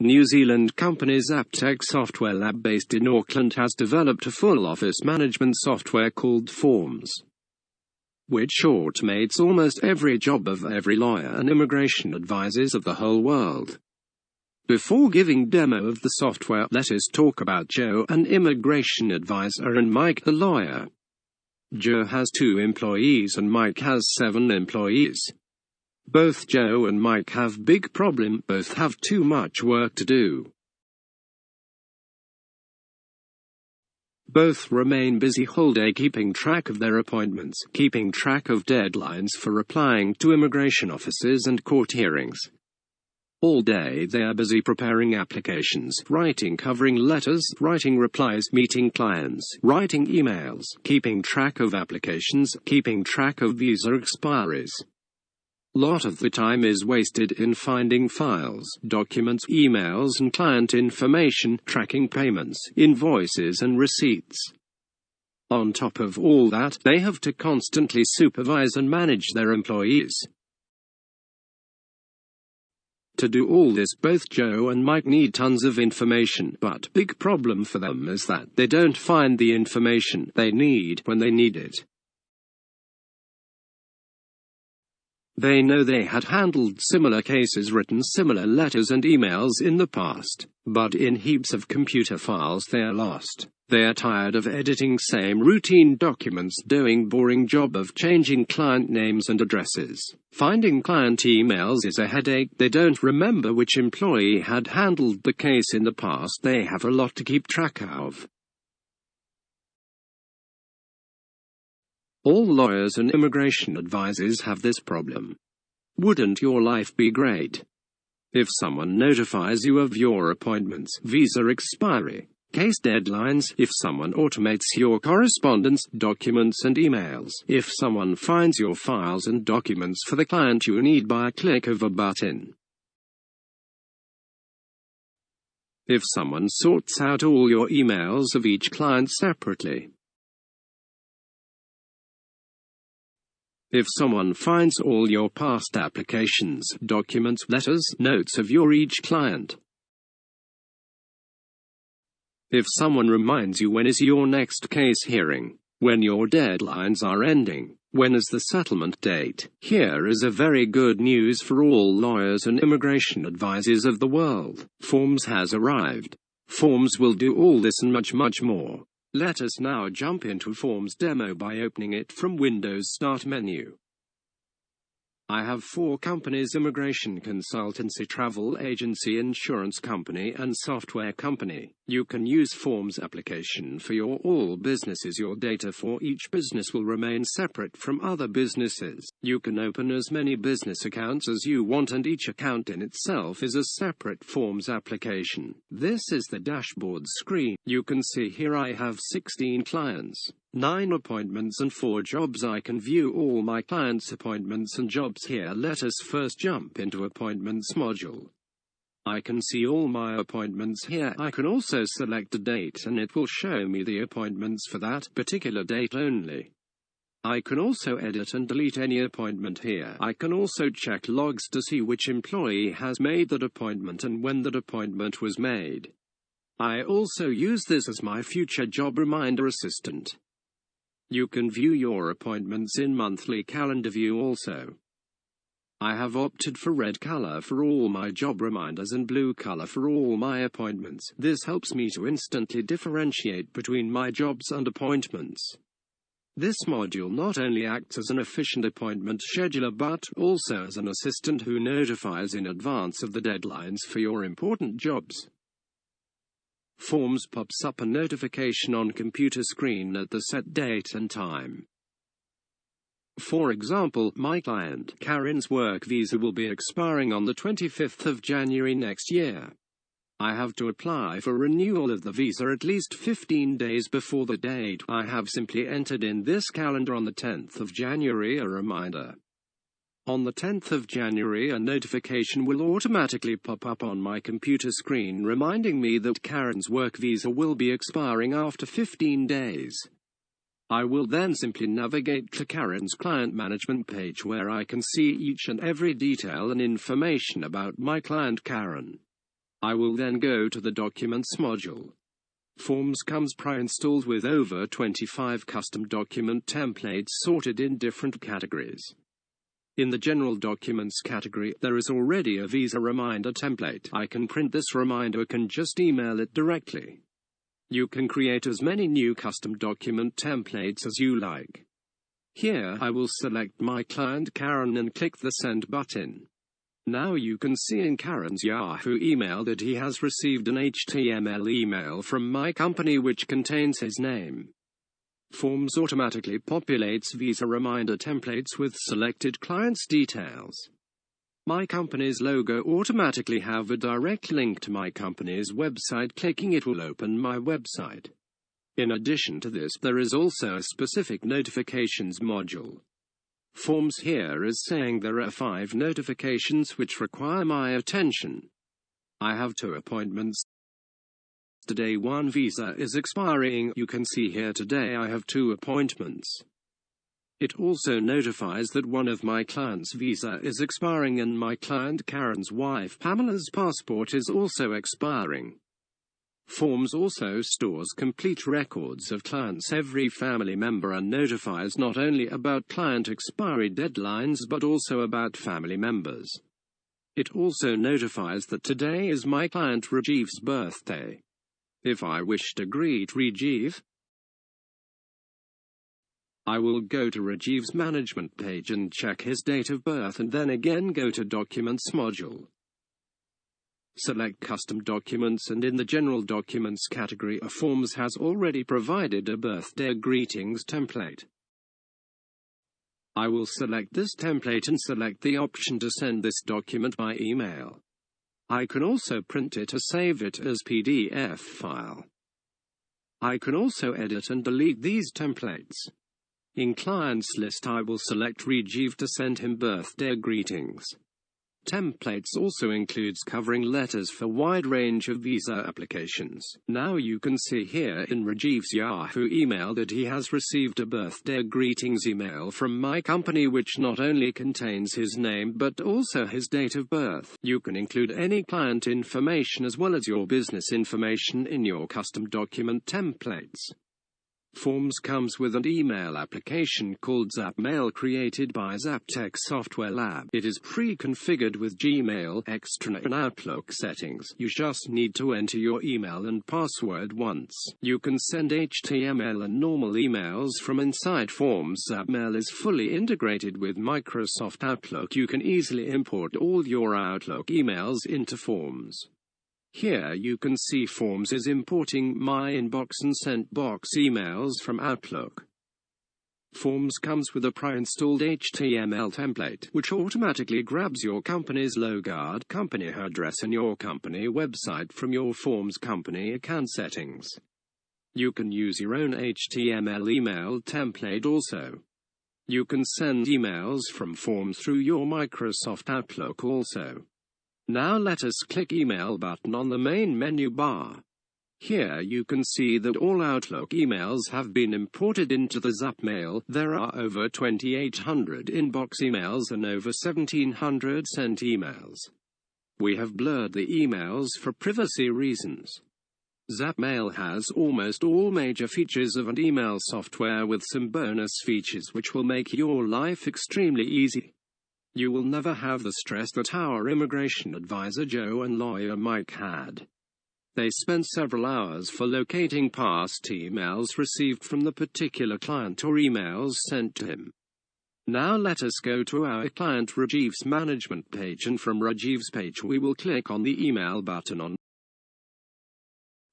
New Zealand company Zaptech Software Lab based in Auckland has developed a full office management software called FOMS, which automates almost every job of every lawyer and immigration advisors of the whole world. Before giving demo of the software, let us talk about Joe, an immigration advisor, and Mike, the lawyer. Joe has 2 employees and Mike has 7 employees. Both Joe and Mike have big problem, both have too much work to do. Both remain busy whole day keeping track of their appointments, keeping track of deadlines for applying to immigration offices and court hearings. All day they are busy preparing applications, writing covering letters, writing replies, meeting clients, writing emails, keeping track of applications, keeping track of visa expiries. Lot of the time is wasted in finding files, documents, emails and client information, tracking payments, invoices and receipts. On top of all that, they have to constantly supervise and manage their employees. To do all this, both Joe and Mike need tons of information, but big problem for them is that they don't find the information they need when they need it. They know they had handled similar cases, written similar letters and emails in the past, but in heaps of computer files they are lost. They are tired of editing same routine documents, doing boring job of changing client names and addresses. Finding client emails is a headache. They don't remember which employee had handled the case in the past. They have a lot to keep track of. All lawyers and immigration advisors have this problem. Wouldn't your life be great if someone notifies you of your appointments, visa expiry, case deadlines, if someone automates your correspondence, documents and emails, if someone finds your files and documents for the client you need by a click of a button, if someone sorts out all your emails of each client separately, if someone finds all your past applications, documents, letters, notes of each client, if someone reminds you when is your next case hearing, when your deadlines are ending, when is the settlement date. Here is a very good news for all lawyers and immigration advisors of the world. FOMS has arrived. FOMS will do all this and much more. Let us now jump into FOMS demo by opening it from Windows Start menu. I have 4 companies: immigration consultancy, travel agency, insurance company and software company. You can use FOMS application for your all businesses. Your data for each business will remain separate from other businesses. You can open as many business accounts as you want and each account in itself is a separate FOMS application. This is the dashboard screen. You can see here I have 16 clients, 9 appointments and 4 jobs. I can view all my clients' appointments and jobs here. Let us first jump into appointments module. I can see all my appointments here. I can also select a date and it will show me the appointments for that particular date only. I can also edit and delete any appointment here. I can also check logs to see which employee has made that appointment and when that appointment was made. I also use this as my future job reminder assistant. You can view your appointments in monthly calendar view also. I have opted for red color for all my job reminders and blue color for all my appointments. This helps me to instantly differentiate between my jobs and appointments. This module not only acts as an efficient appointment scheduler but also as an assistant who notifies in advance of the deadlines for your important jobs. FOMS pops up a notification on computer screen at the set date and time. For example, my client Karen's work visa will be expiring on the 25th of January next year. I have to apply for renewal of the visa at least 15 days before the date. I have simply entered in this calendar on the 10th of January a reminder. On the 10th of January a notification will automatically pop up on my computer screen reminding me that Karen's work visa will be expiring after 15 days. I will then simply navigate to Karen's client management page where I can see each and every detail and information about my client Karen. I will then go to the Documents module. Forms comes pre-installed with over 25 custom document templates sorted in different categories. In the General Documents category, there is already a visa reminder template. I can print this reminder or can just email it directly. You can create as many new custom document templates as you like. Here, I will select my client Karen and click the Send button. Now you can see in Karen's Yahoo email that he has received an HTML email from my company which contains his name. Forms automatically populates visa reminder templates with selected clients' details. My company's logo automatically have a direct link to my company's website. Clicking it will open my website. In addition to this, there is also a specific notifications module. Forms here is saying there are 5 notifications which require my attention. I have 2 appointments. Today one visa is expiring. You can see here today I have 2 appointments. It also notifies that one of my client's visa is expiring and my client Karen's wife Pamela's passport is also expiring. Forms also stores complete records of clients' every family member and notifies not only about client expiry deadlines but also about family members. It also notifies that today is my client Rajiv's birthday. If I wish to greet Rajiv, I will go to Rajiv's management page and check his date of birth and then again go to Documents module. Select Custom Documents and in the General Documents category Forms has already provided a birthday greetings template. I will select this template and select the option to send this document by email. I can also print it or save it as PDF file. I can also edit and delete these templates. In Clients list I will select Rajiv to send him birthday greetings. Templates also includes covering letters for wide range of visa applications. Now you can see here in Rajiv's Yahoo email that he has received a birthday greetings email from my company which not only contains his name but also his date of birth. You can include any client information as well as your business information in your custom document templates. Forms comes with an email application called Zapmail created by Zaptech Software Lab. It is pre-configured with Gmail, Extranet and Outlook settings. You just need to enter your email and password once. You can send HTML and normal emails from inside Forms. Zapmail is fully integrated with Microsoft Outlook. You can easily import all your Outlook emails into Forms. Here you can see Forms is importing my inbox and sent box emails from Outlook. Forms comes with a pre-installed HTML template, which automatically grabs your company's logo, company address and your company website from your Forms company account settings. You can use your own HTML email template also. You can send emails from Forms through your Microsoft Outlook also. Now let us click Email button on the main menu bar. Here you can see that all Outlook emails have been imported into the Zapmail. There are over 2,800 inbox emails and over 1,700 sent emails. We have blurred the emails for privacy reasons. Zapmail has almost all major features of an email software with some bonus features which will make your life extremely easy. You will never have the stress that our immigration advisor Joe and lawyer Mike had. They spent several hours for locating past emails received from the particular client or emails sent to him. Now let us go to our client Rajiv's management page and from Rajiv's page we will click on the email button on.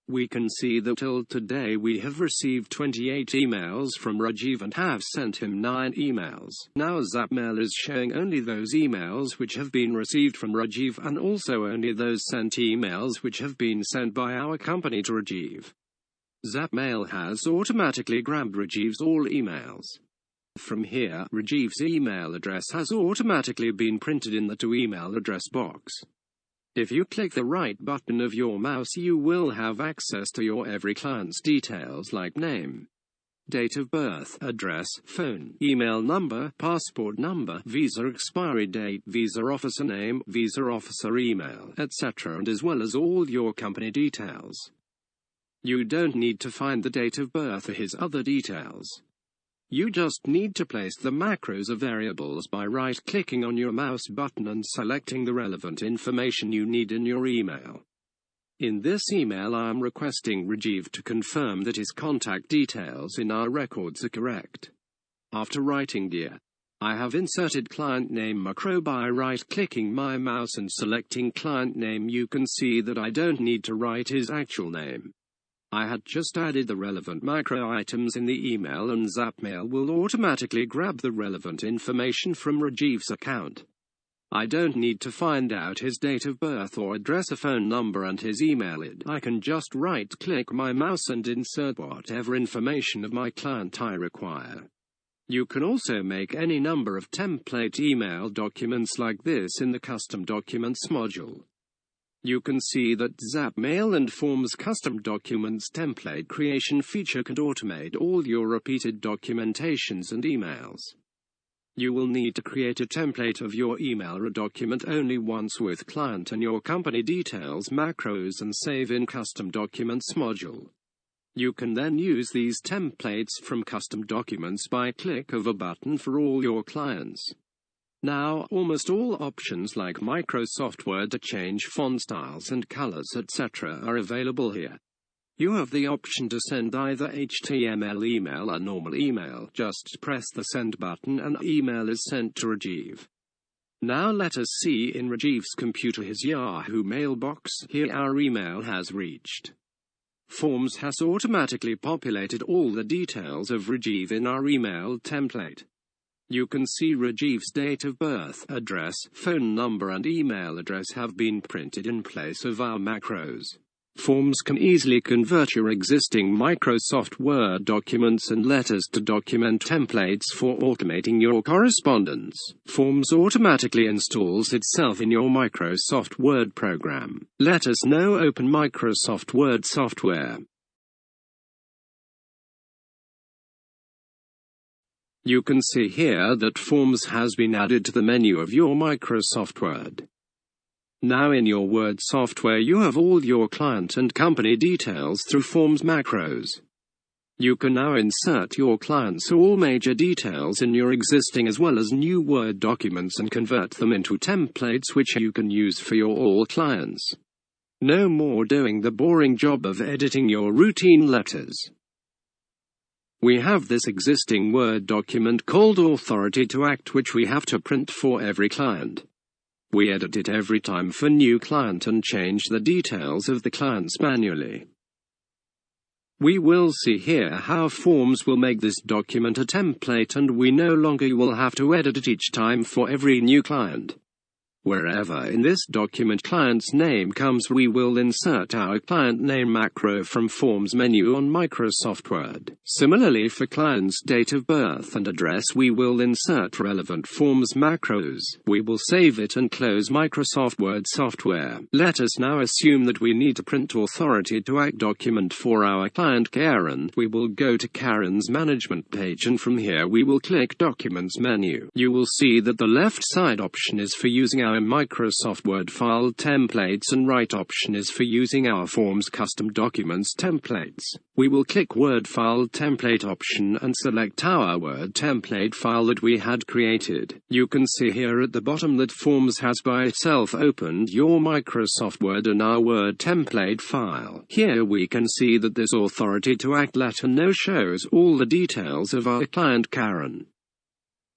We can see that till today we have received 28 emails from Rajiv and have sent him 9 emails. Now Zapmail is showing only those emails which have been received from Rajiv and also only those sent emails which have been sent by our company to Rajiv. Zapmail has automatically grabbed Rajiv's all emails. From here, Rajiv's email address has automatically been printed in the to email address box. If you click the right button of your mouse you will have access to your every client's details like name, date of birth, address, phone, email number, passport number, visa expiry date, visa officer name, visa officer email, etc., and as well as all your company details. You don't need to find the date of birth or his other details. You just need to place the macros or variables by right-clicking on your mouse button and selecting the relevant information you need in your email. In this email I am requesting Rajiv to confirm that his contact details in our records are correct. After writing "Dear," I have inserted client name macro by right-clicking my mouse and selecting client name. You can see that I don't need to write his actual name. I had just added the relevant macro items in the email, and Zapmail will automatically grab the relevant information from Rajiv's account. I don't need to find out his date of birth or address, a phone number, and his email ID. I can just right-click my mouse and insert whatever information of my client I require. You can also make any number of template email documents like this in the Custom Documents module. You can see that Zapmail and FOMS Custom Documents template creation feature can automate all your repeated documentations and emails. You will need to create a template of your email or document only once with client and your company details macros and save in Custom Documents module. You can then use these templates from Custom Documents by click of a button for all your clients. Now, almost all options like Microsoft Word to change font styles and colors, etc., are available here. You have the option to send either HTML email or normal email. Just press the send button and email is sent to Rajiv. Now let us see in Rajiv's computer his Yahoo mailbox. Here our email has reached. FOMS has automatically populated all the details of Rajiv in our email template. You can see Rajiv's date of birth, address, phone number and email address have been printed in place of our macros. FOMS can easily convert your existing Microsoft Word documents and letters to document templates for automating your correspondence. FOMS automatically installs itself in your Microsoft Word program. Let us now open Microsoft Word software. You can see here that FOMS has been added to the menu of your Microsoft Word. Now in your Word software you have all your client and company details through FOMS macros. You can now insert your clients' all major details in your existing as well as new Word documents and convert them into templates which you can use for your all clients. No more doing the boring job of editing your routine letters. We have this existing Word document called Authority to Act which we have to print for every client. We edit it every time for new client and change the details of the clients manually. We will see here how FOMS will make this document a template and we no longer will have to edit it each time for every new client. Wherever in this document client's name comes, we will insert our client name macro from FOMS menu on Microsoft Word. Similarly, for client's date of birth and address, we will insert relevant FOMS macros. We will save it and close Microsoft Word software. Let us now assume that we need to print Authority to Act document for our client Karen. We will go to Karen's management page and from here we will click Documents menu. You will see that the left side option is for using our Microsoft Word file templates and right option is for using our FOMS custom documents templates. We will click Word file template option and select our Word template file that we had created. You can see here at the bottom that FOMS has by itself opened your Microsoft Word and our Word template file. Here we can see that this Authority to Act letter now shows all the details of our client Karen.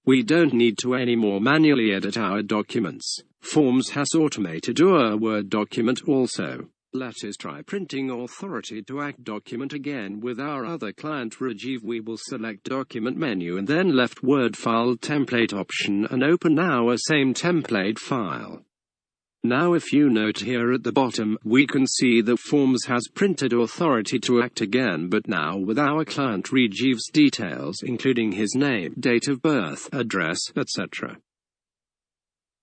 We don't need to anymore manually edit our documents. FOMS has automated our Word document also. Let us try printing Authority to Act document again with our other client Rajiv. We will select Document menu and then left Word file template option and open our same template file. Now if you note here at the bottom, we can see that FOMS has printed Authority to Act again, but now with our client Rajiv's details including his name, date of birth, address, etc.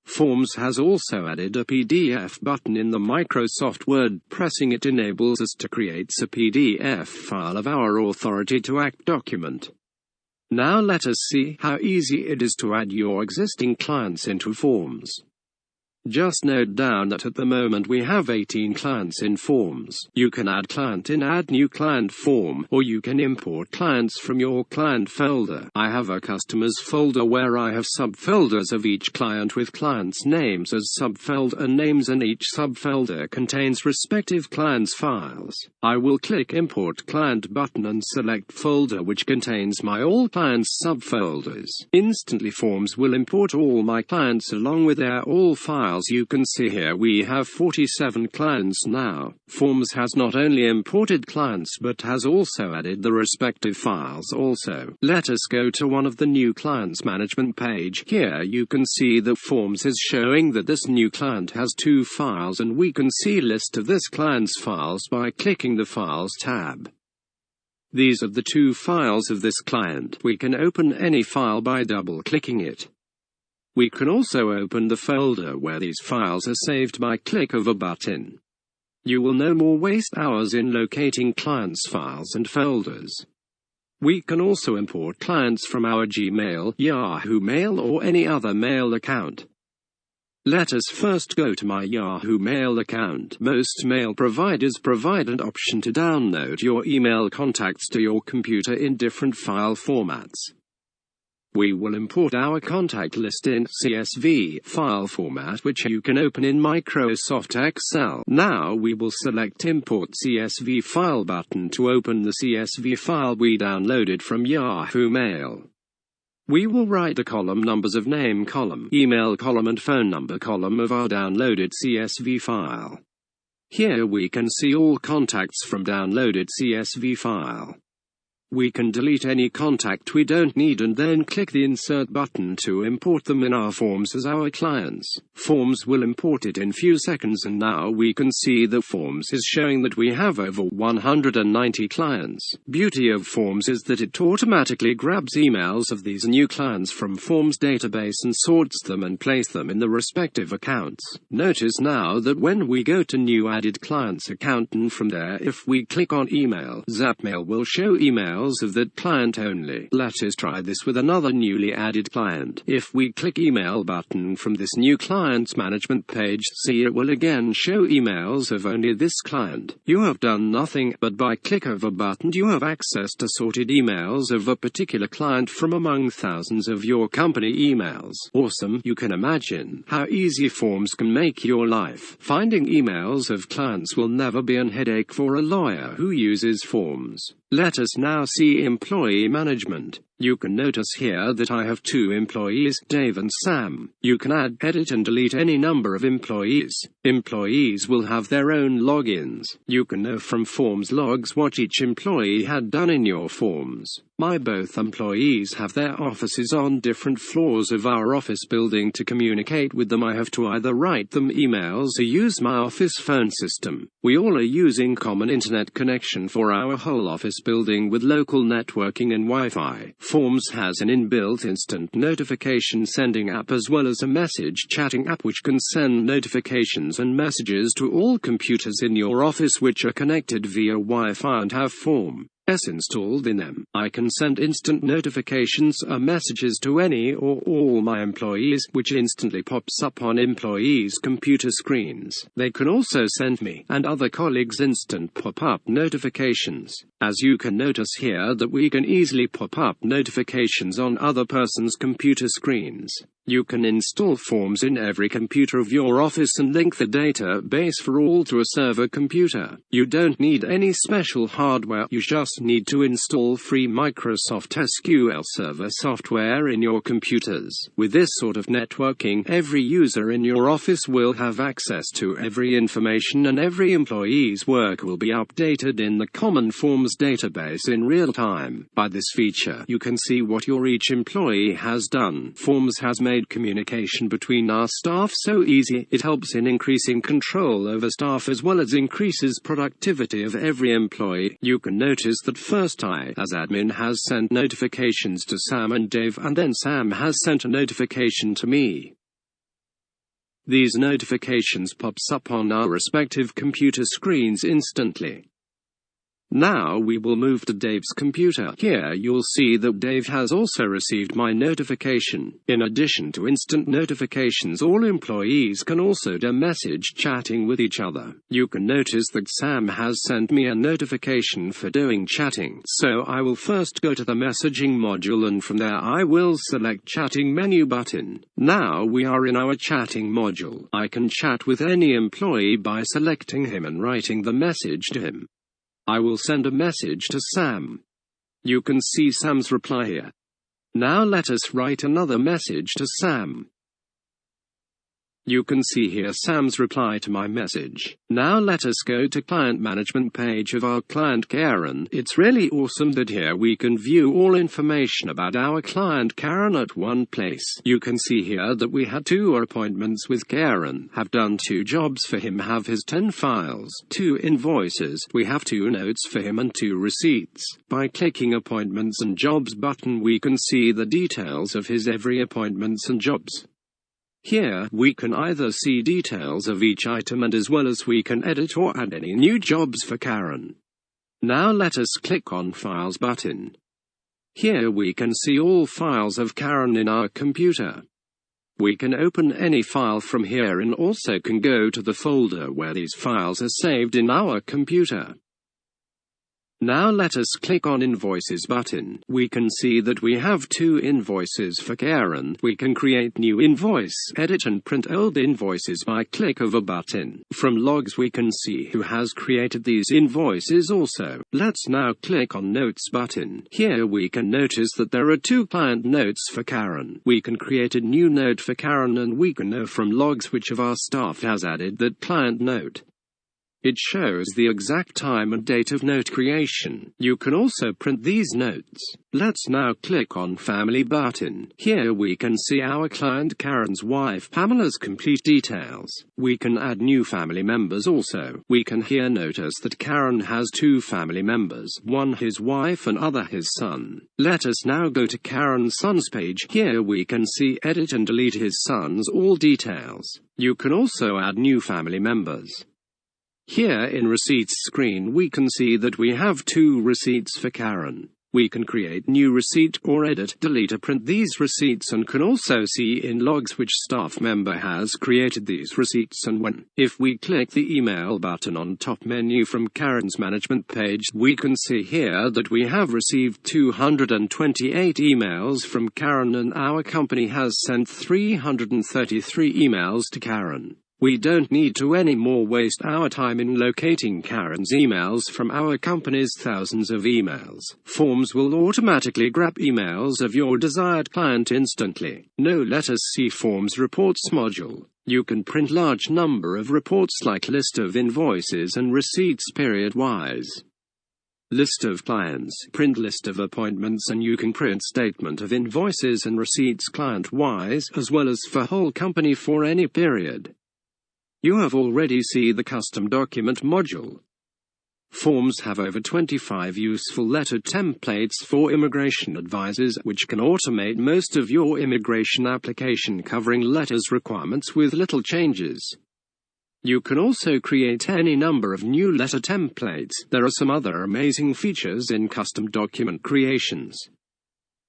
FOMS has also added a PDF button in the Microsoft Word. Pressing it enables us to create a PDF file of our authority to act document. Now let us see how easy it is to add your existing clients into FOMS. Just note down that at the moment we have 18 clients in FOMS. You can add client in Add New Client form, or you can import clients from your client folder. I have a customers folder where I have subfolders of each client with clients' names as subfolder names, and each subfolder contains respective clients' files. I will click Import Client button and select folder which contains my all clients subfolders. Instantly FOMS will import all my clients along with their all files. You can see here we have 47 clients now. FOMS has not only imported clients but has also added the respective files also. Let us go to one of the new clients management page. Here you can see that FOMS is showing that this new client has 2 files, and we can see list of this client's files by clicking the Files tab. These are the 2 files of this client. We can open any file by double-clicking it. We can also open the folder where these files are saved by click of a button. You will no more waste hours in locating clients' files and folders. We can also import clients from our Gmail, Yahoo Mail, or any other mail account. Let us first go to my Yahoo Mail account. Most mail providers provide an option to download your email contacts to your computer in different file formats. We will import our contact list in CSV file format, which you can open in Microsoft Excel. Now we will select Import CSV File button to open the CSV file we downloaded from Yahoo Mail. We will write the column numbers of name column, email column, and phone number column of our downloaded CSV file. Here we can see all contacts from downloaded CSV file. We can delete any contact we don't need and then click the Insert button to import them in our FOMS as our clients. FOMS will import it in few seconds, and now we can see that FOMS is showing that we have over 190 clients. Beauty of FOMS is that it automatically grabs emails of these new clients from FOMS database and sorts them and places them in the respective accounts. Notice now that when we go to New Added Clients account, and from there if we click on Email, Zapmail will show emails of that client only. Let us try this with another newly added client. If we click Email button from this new clients management page, see it will again show emails of only this client. You have done nothing, but by click of a button you have access to sorted emails of a particular client from among thousands of your company emails. Awesome! You can imagine how easy FOMS can make your life. Finding emails of clients will never be a headache for a lawyer who uses FOMS. Let us now see employee management. You can notice here that I have 2 employees, Dave and Sam. You can add, edit and delete any number of employees. Employees will have their own logins. You can know from FOMS logs what each employee had done in your FOMS. Both employees have their offices on different floors of our office building. To communicate with them, I have to either write them emails or use my office phone system. We all are using common internet connection for our whole office building with local networking and Wi-Fi. FOMS has an inbuilt instant notification sending app as well as a message chatting app which can send notifications and messages to all computers in your office which are connected via Wi-Fi and have FOMS installed in them. I can send instant notifications or messages to any or all my employees, which instantly pops up on employees' computer screens. They can also send me and other colleagues instant pop-up notifications. As you can notice here that we can easily pop up notifications on other person's computer screens. You can install FOMS in every computer of your office and link the database for all to a server computer. You don't need any special hardware, you just need to install free Microsoft SQL Server software in your computers. With this sort of networking, every user in your office will have access to every information and every employee's work will be updated in the common FOMS database in real time. By this feature, you can see what your each employee has done. FOMS has made communication between our staff so easy. It helps in increasing control over staff as well as increases productivity of every employee. You can notice that first I, as admin, has sent notifications to Sam and Dave, and then Sam has sent a notification to me. These notifications pops up on our respective computer screens instantly. Now we will move to Dave's computer. Here you'll see that Dave has also received my notification. In addition to instant notifications, all employees can also do message chatting with each other. You can notice that Sam has sent me a notification for doing chatting. So I will first go to the messaging module, and from there I will select chatting menu button. Now we are in our chatting module. I can chat with any employee by selecting him and writing the message to him. I will send a message to Sam. You can see Sam's reply here. Now let us write another message to Sam. You can see here Sam's reply to my message. Now let us go to client management page of our client Karen. It's really awesome that here we can view all information about our client Karen at one place. You can see here that we had 2 appointments with Karen, have done 2 jobs for him, have his 10 files, 2 invoices, we have 2 notes for him and 2 receipts. By clicking appointments and jobs button we can see the details of his every appointments and jobs. Here, we can either see details of each item and as well as we can edit or add any new jobs for Karen. Now let us click on Files button. Here we can see all files of Karen in our computer. We can open any file from here and also can go to the folder where these files are saved in our computer. Now let us click on Invoices button. We can see that we have 2 invoices for Karen. We can create new invoice, edit and print old invoices by click of a button. From logs we can see who has created these invoices also. Let's now click on Notes button. Here we can notice that there are 2 client notes for Karen. We can create a new note for Karen and we can know from logs which of our staff has added that client note. It shows the exact time and date of note creation. You can also print these notes. Let's now click on Family button. Here we can see our client Karen's wife Pamela's complete details. We can add new family members also. We can here notice that Karen has 2 family members, one his wife and other his son. Let us now go to Karen's son's page. Here we can see edit and delete his son's all details. You can also add new family members. Here in Receipts screen we can see that we have 2 receipts for Karen. We can create new receipt or edit, delete or print these receipts and can also see in logs which staff member has created these receipts and when. If we click the email button on top menu from Karen's management page, we can see here that we have received 228 emails from Karen and our company has sent 333 emails to Karen. We don't need to anymore waste our time in locating Karen's emails from our company's thousands of emails. Forms will automatically grab emails of your desired client instantly. Now let us see Forms Reports module. You can print large number of reports like list of invoices and receipts period-wise. List of clients, print list of appointments, and you can print statement of invoices and receipts client-wise as well as for whole company for any period. You have already seen the custom document module. Forms have over 25 useful letter templates for immigration advisors which can automate most of your immigration application covering letters requirements with little changes. You can also create any number of new letter templates. There are some other amazing features in custom document creations.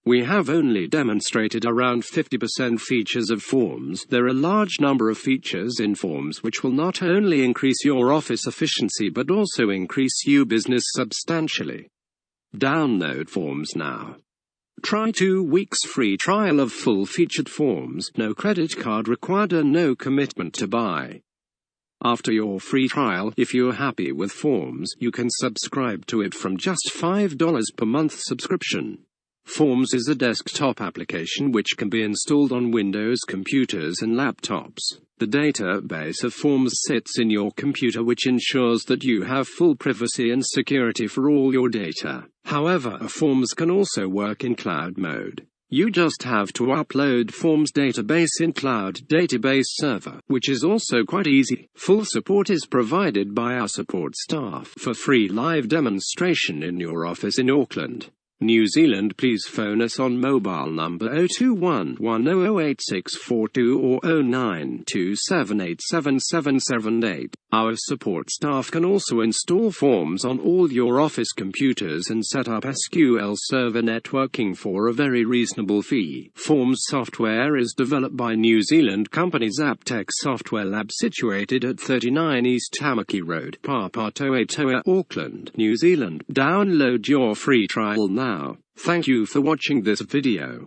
We have only demonstrated around 50% features of Forms. There are a large number of features in Forms which will not only increase your office efficiency but also increase your business substantially. Download Forms now. Try 2 weeks free trial of full-featured Forms, no credit card required and no commitment to buy. After your free trial, if you're happy with Forms, you can subscribe to it from just $5 per month subscription. Forms is a desktop application which can be installed on Windows computers and laptops. The database of Forms sits in your computer, which ensures that you have full privacy and security for all your data. However, Forms can also work in cloud mode. You just have to upload Forms database in cloud database server, which is also quite easy. Full support is provided by our support staff for free live demonstration in your office in Auckland. New Zealand, please phone us on mobile number 0211008642 or 0927877778. Our support staff can also install FOMS on all your office computers and set up SQL Server networking for a very reasonable fee. FOMS software is developed by New Zealand company Zaptech Software Lab, situated at 39 East Tamaki Road, Papatoetoe, Auckland, New Zealand. Download your free trial now. Thank you for watching this video.